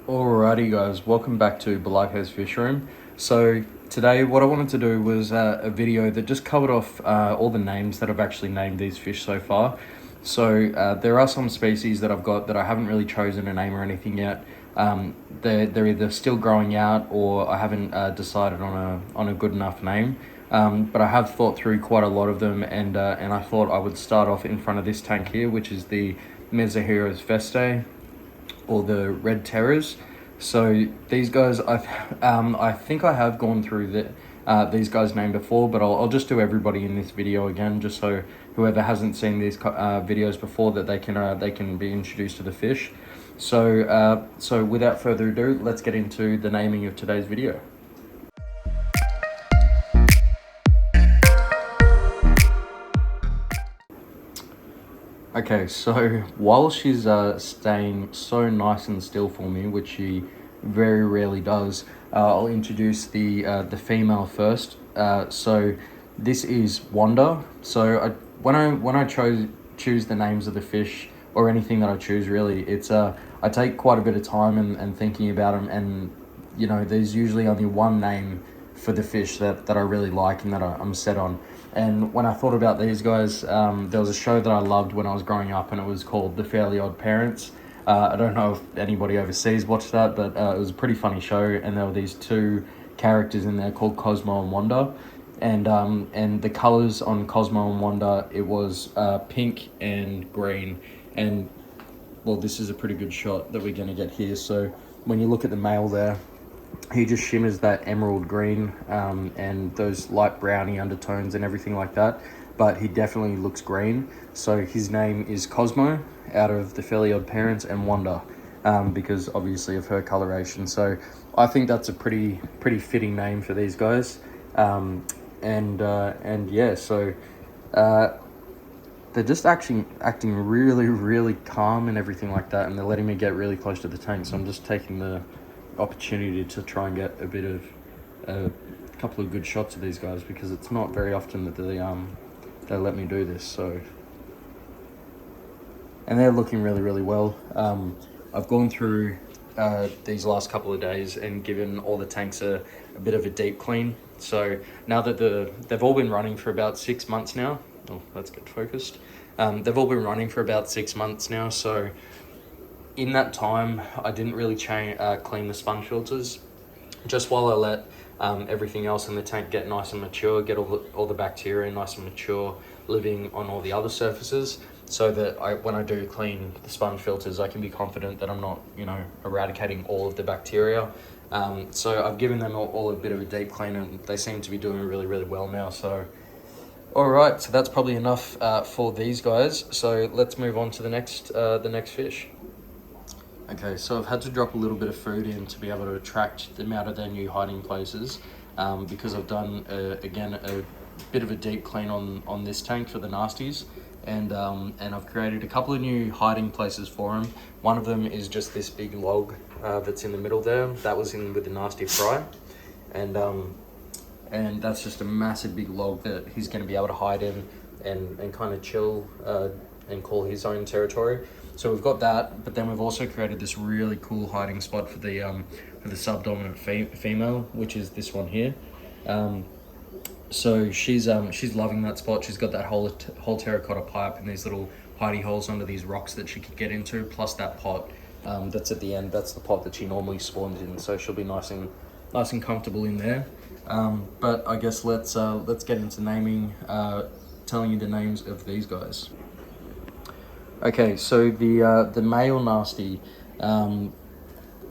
Alrighty guys, welcome back to Balaka's Fish Room. So today what I wanted to do was a video that just covered off all the names that I've actually named these fish so far. So there are some species that I've got that I haven't really chosen a name or anything yet. They're either still growing out or I haven't decided on a good enough name. But I have thought through quite a lot of them, and I thought I would start off in front of this tank here, which is the Mesoheros Festae, or the red terrors. So these guys, I think I have gone through these guys' name before, but I'll just do everybody in this video again, just so whoever hasn't seen these videos before, that they can be introduced to the fish. So so without further ado, let's get into the naming of today's video. Okay, so while she's staying so nice and still for me, which she very rarely does, I'll introduce the female first. So this is Wanda. So when I choose the names of the fish, or anything that I choose really, it's I take quite a bit of time and thinking about them, and you know, there's usually only one name for the fish that I really like and that I'm set on. And when I thought about these guys, there was a show that I loved when I was growing up, and it was called The Fairly Odd Parents. I don't know if anybody overseas watched that, but it was a pretty funny show, and there were these two characters in there called Cosmo and Wanda. And the colors on Cosmo and Wanda, it was pink and green. And well, this is a pretty good shot that we're going to get here. So when you look at the male there, he just shimmers that emerald green and those light browny undertones and everything like that, but he definitely looks green. So his name is Cosmo out of The Fairly Odd Parents, and Wanda because obviously of her coloration. So I think that's a pretty fitting name for these guys. And yeah, so they're just acting really calm and everything like that, and they're letting me get really close to the tank. So I'm just taking the opportunity to try and get a couple of good shots of these guys, because it's not very often that they let me do this. So, and they're looking really well. I've gone through these last couple of days and given all the tanks a bit of a deep clean. So now that they've all been running for about 6 months now. Oh, let's get focused. They've all been running for about 6 months now. So in that time, I didn't really clean the sponge filters, just while I let everything else in the tank get nice and mature, get all the bacteria nice and mature, living on all the other surfaces, so that when I do clean the sponge filters, I can be confident that I'm not, you know, eradicating all of the bacteria. So I've given them all a bit of a deep clean, and they seem to be doing really well now. So alright, so that's probably enough for these guys. So let's move on to the next fish. Okay, so I've had to drop a little bit of food in to be able to attract them out of their new hiding places, because I've done, again, a bit of a deep clean on this tank for the nasties, and I've created a couple of new hiding places for them. One of them is just this big log that's in the middle there. That was in with the nasty fry, and that's just a massive big log that he's going to be able to hide in and kind of chill and call his own territory. So we've got that, but then we've also created this really cool hiding spot for the subdominant female, which is this one here. So she's loving that spot. She's got that whole terracotta pipe and these little hidey holes under these rocks that she could get into, plus that pot that's at the end. That's the pot that she normally spawns in. So she'll be nice and comfortable in there. But I guess let's get into naming, telling you the names of these guys. Okay, so the male nasty,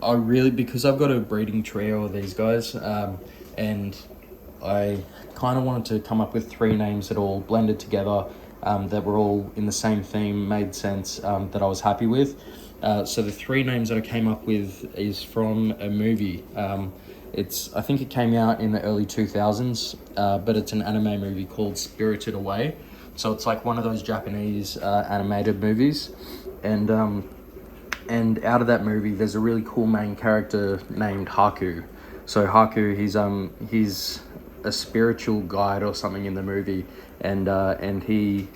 because I've got a breeding trio of these guys, and I kind of wanted to come up with 3 names that all blended together, that were all in the same theme, made sense, that I was happy with. So the 3 names that I came up with is from a movie. I think it came out in the early 2000s, but it's an anime movie called Spirited Away. So it's like one of those Japanese animated movies, and out of that movie, there's a really cool main character named Haku. So Haku, he's a spiritual guide or something in the movie, and he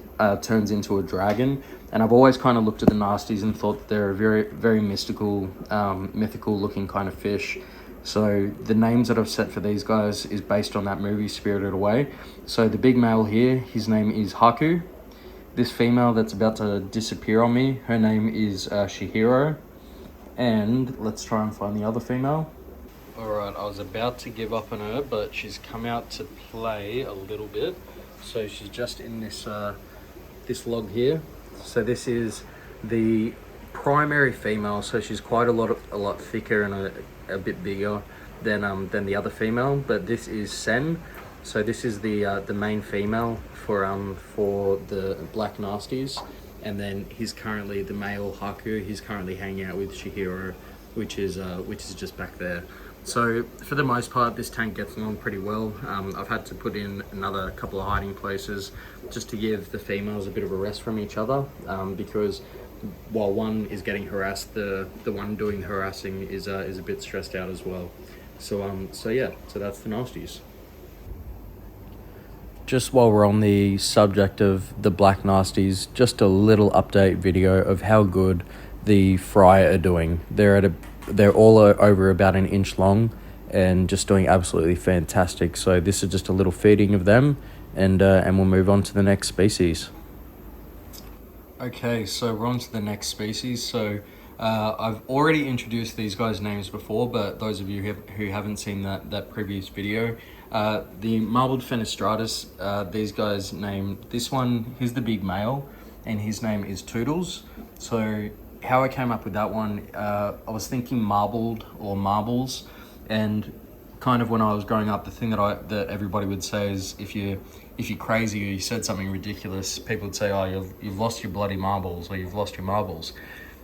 turns into a dragon. And I've always kind of looked at the nasties and thought they're a very, very mystical, mythical looking kind of fish. So the names that I've set for these guys is based on that movie, Spirited Away. So the big male here, his name is Haku. This female that's about to disappear on me, her name is Chihiro. And let's try and find the other female. Alright, I was about to give up on her, but she's come out to play a little bit. So she's just in this this log here. So this is the primary female, so she's quite a lot thicker and a bit bigger than the other female. But this is Sen, so this is the main female for the black nasties, and then he's currently the male Haku. He's currently hanging out with Chihiro, which is just back there. So for the most part, this tank gets along pretty well. I've had to put in another couple of hiding places just to give the females a bit of a rest from each other, because while one is getting harassed, the one doing the harassing is a bit stressed out as well. So yeah, so that's the nasties. Just while we're on the subject of the black nasties, just a little update video of how good the fry are doing. They're all over about an inch long and just doing absolutely fantastic. So this is just a little feeding of them, and we'll move on to the next species. Okay, so we're on to the next species. So I've already introduced these guys' names before, but those of you who haven't seen that previous video, the Marbled Fenestratus, these guys named, this one, he's the big male, and his name is Toodles. So how I came up with that one, I was thinking marbled or marbles, and kind of when I was growing up, the thing that everybody would say is if you're crazy or you said something ridiculous, people would say, oh, you've lost your bloody marbles, or you've lost your marbles.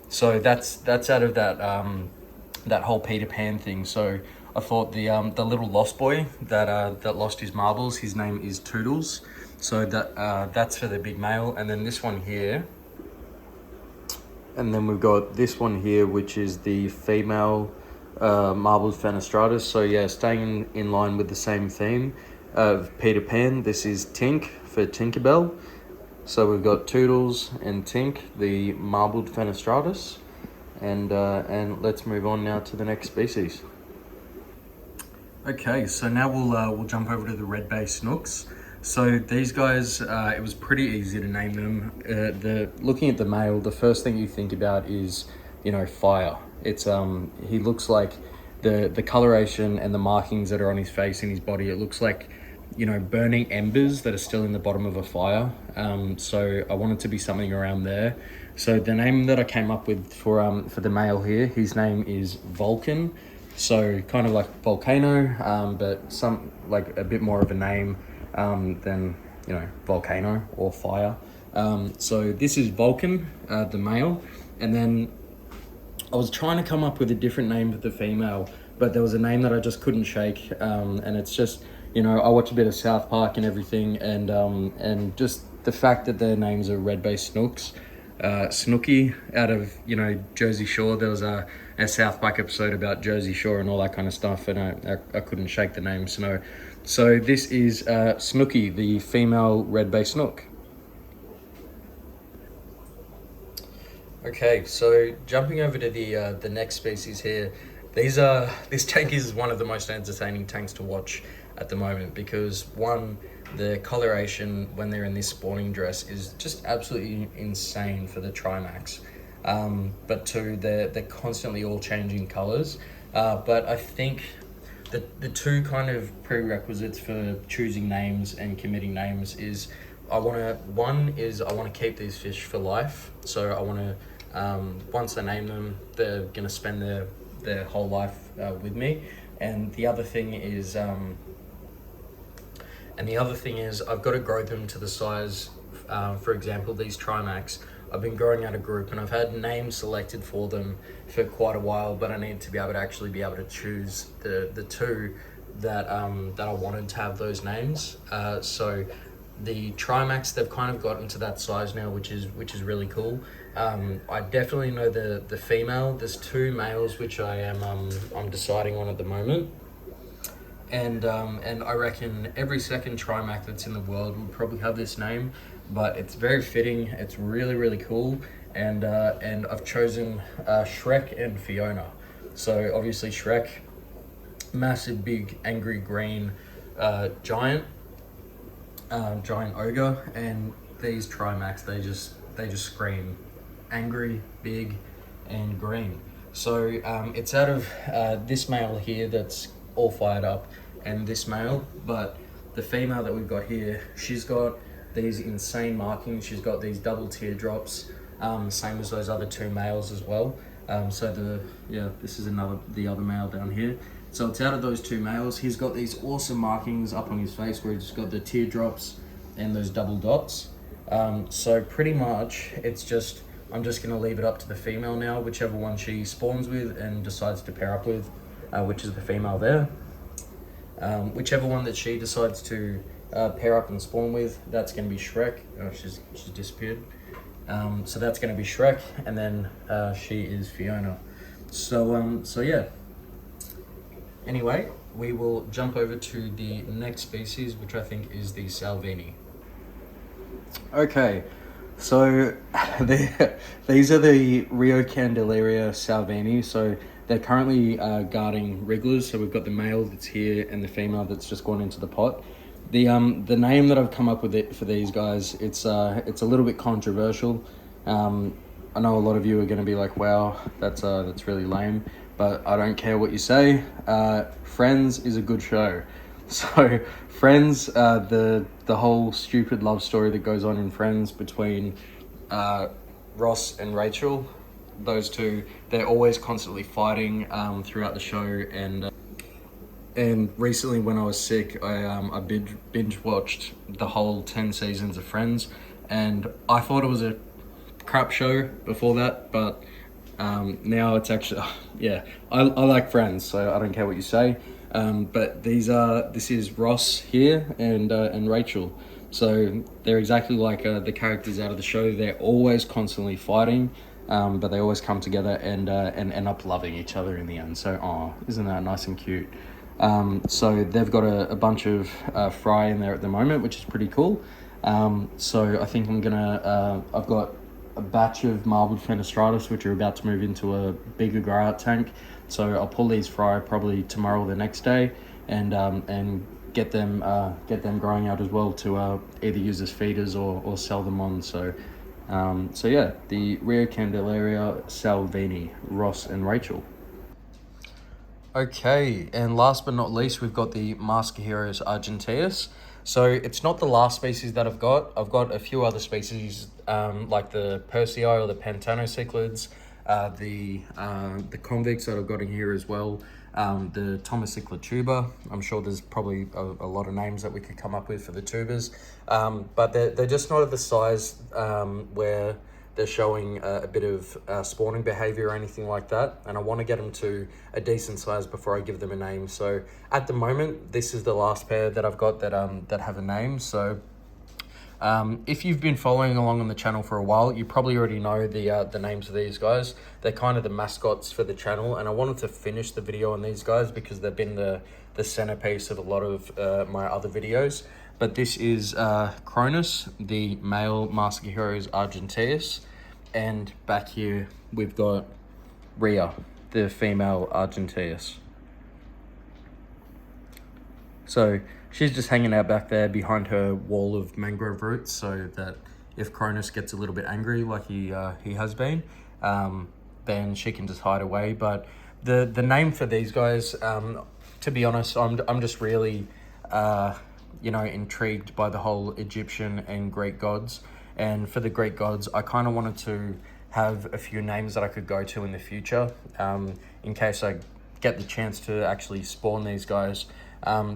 So that's out of that whole Peter Pan thing. So I thought the little lost boy that lost his marbles, his name is Toodles. So that's for the big male, and then this one here. And then we've got this one here, which is the female Marbled Fenestratus. So yeah, staying in line with the same theme of Peter Pan, this is Tink for Tinkerbell. So we've got Toodles and Tink, the Marbled Fenestratus. And let's move on now to the next species. Okay, so now we'll jump over to the red Bay Snooks. So these guys, it was pretty easy to name them. Looking at the male, the first thing you think about is, fire. It's he looks like the coloration and the markings that are on his face and his body. It looks like, burning embers that are still in the bottom of a fire. So I wanted to be something around there. So the name that I came up with for the male here, his name is Vulcan. So kind of like volcano, but some like a bit more of a name than volcano or fire. So this is Vulcan, the male, and then I was trying to come up with a different name for the female, but there was a name that I just couldn't shake, and it's just I watch a bit of South Park and everything, and just the fact that their names are red Bay Snooks. Snookie out of Jersey Shore. There was a South Park episode about Jersey Shore and all that kind of stuff, and I couldn't shake the name. So this is Snookie, the female red Bay Snook. Okay, so jumping over to the next species here, this tank is one of the most entertaining tanks to watch at the moment, because one, the coloration when they're in this spawning dress is just absolutely insane for the Trimax. But two, they're constantly all changing colors. But I think the two kind of prerequisites for choosing names and committing names is I want to keep these fish for life. So I want to, once I name them, they're going to spend their whole life with me. And the other thing is, I've got to grow them to the size, for example, these Trimax, I've been growing out a group and I've had names selected for them for quite a while, but I need to be able to choose the two that I wanted to have those names. So the Trimax, they've kind of gotten to that size now, which is really cool. I definitely know the female. There's two males which I'm deciding on at the moment. And I reckon every second Trimac that's in the world would probably have this name, but it's very fitting. It's really cool, and I've chosen Shrek and Fiona. So obviously Shrek, massive, big, angry green giant ogre, and these Trimacs, they just scream angry, big, and green. So it's out of this male here that's all fired up, and this male, but the female that we've got here, she's got these insane markings. She's got these double teardrops, same as those other two males as well. So this is the other male down here. So it's out of those two males. He's got these awesome markings up on his face where he's got the teardrops and those double dots. So pretty much I'm just gonna leave it up to the female now, whichever one she spawns with and decides to pair up with, which is the female there. Whichever one that she decides to pair up and spawn with, that's gonna be Shrek. Oh, she's disappeared. So that's gonna be Shrek, and then she is Fiona. So yeah. Anyway, we will jump over to the next species, which I think is the Salvini. Okay, so these are the Rio Candelaria Salvini. So they're currently guarding wrigglers. So we've got the male that's here and the female that's just gone into the pot. The name that I've come up with for these guys, it's a little bit controversial. I know a lot of you are going to be like, "Wow, that's really lame," but I don't care what you say. Friends is a good show. So Friends, the whole stupid love story that goes on in Friends between Ross and Rachel, those two, they're always constantly fighting throughout the show. And recently when I was sick, I binge watched the whole 10 seasons of Friends, and I thought it was a crap show before that, but now it's actually, I like Friends, so I don't care what you say. But this is Ross here and Rachel. So they're exactly like the characters out of the show. They're always constantly fighting, but they always come together and end up loving each other in the end. So, isn't that nice and cute? So they've got a bunch of fry in there at the moment, which is pretty cool. So I think I've got a batch of marbled Fenestratus, which are about to move into a bigger grow out tank. So I'll pull these fry probably tomorrow or the next day, and get them growing out as well to either use as feeders or sell them on. So yeah, the Rio Candelaria Salvini, Ross and Rachel. Okay, and last but not least, we've got the Maskaheros Argenteus. So it's not the last species that I've got. I've got a few other species, like the Pearsei or the Pantano Cichlids, the convicts that I've got in here as well, the Tomocichla Tuba. I'm sure there's probably a lot of names that we could come up with for the tubers, but they're just not of the size where they're showing a bit of spawning behavior or anything like that, and I want to get them to a decent size before I give them a name. So at the moment, this is the last pair that I've got that have a name. So if you've been following along on the channel for a while, you probably already know the names of these guys. They're kind of the mascots for the channel, and I wanted to finish the video on these guys because they've been the centerpiece of a lot of my other videos. But this is Cronus, the male Maskaheros Argenteus, and back here we've got Rhea, the female Argenteus. So she's just hanging out back there behind her wall of mangrove roots, so that if Cronus gets a little bit angry, like he has been, then she can just hide away. But the name for these guys, to be honest, I'm just really intrigued by the whole Egyptian and Greek gods. And for the Greek gods, I kind of wanted to have a few names that I could go to in the future, in case I get the chance to actually spawn these guys.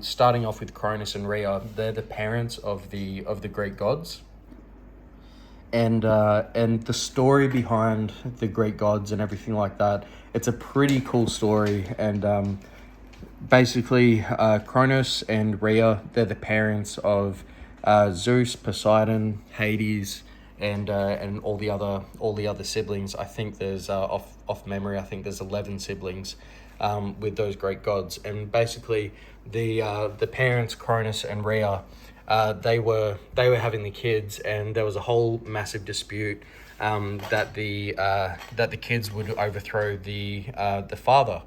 Starting off with Cronus and Rhea, they're the parents of the Greek gods. And the story behind the Greek gods and everything like that, it's a pretty cool story. And basically, Cronus and Rhea, they're the parents of Zeus, Poseidon, Hades, and all the other siblings. I think there's off memory, I think there's 11 siblings with those great gods. And basically the parents, Cronus and Rhea, they were having the kids, and there was a whole massive dispute that the kids would overthrow the father.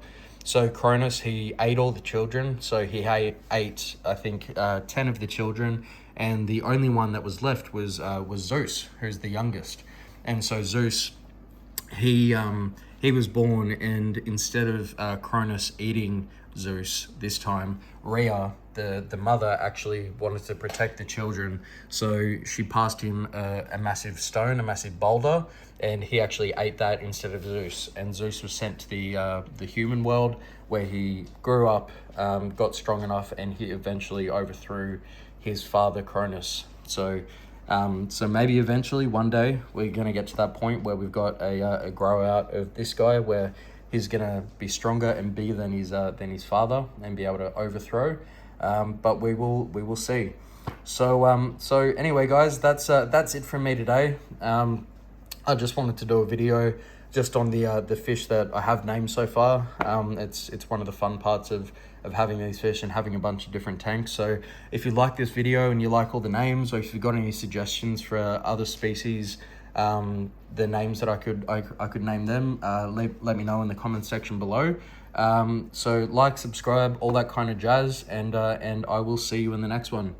So Cronus, he ate all the children. So he ate I think 10 of the children, and the only one that was left was Zeus, who's the youngest. And so Zeus, he was born, and instead of Cronus eating Zeus this time, Rhea, the mother, actually wanted to protect the children. So she passed him a massive stone, a massive boulder, and he actually ate that instead of Zeus. And Zeus was sent to the human world, where he grew up, got strong enough, and he eventually overthrew his father Cronus. So maybe eventually one day we're going to get to that point where we've got a grow out of this guy, where he's going to be stronger and bigger than his father and be able to overthrow. But we will see. So anyway, guys, that's it from me today. I just wanted to do a video just on the fish that I have named so far. It's one of the fun parts of having these fish and having a bunch of different tanks. So if you like this video and you like all the names, or if you've got any suggestions for other species, the names that I could name them, let me know in the comments section below. So like, subscribe, all that kind of jazz, and I will see you in the next one.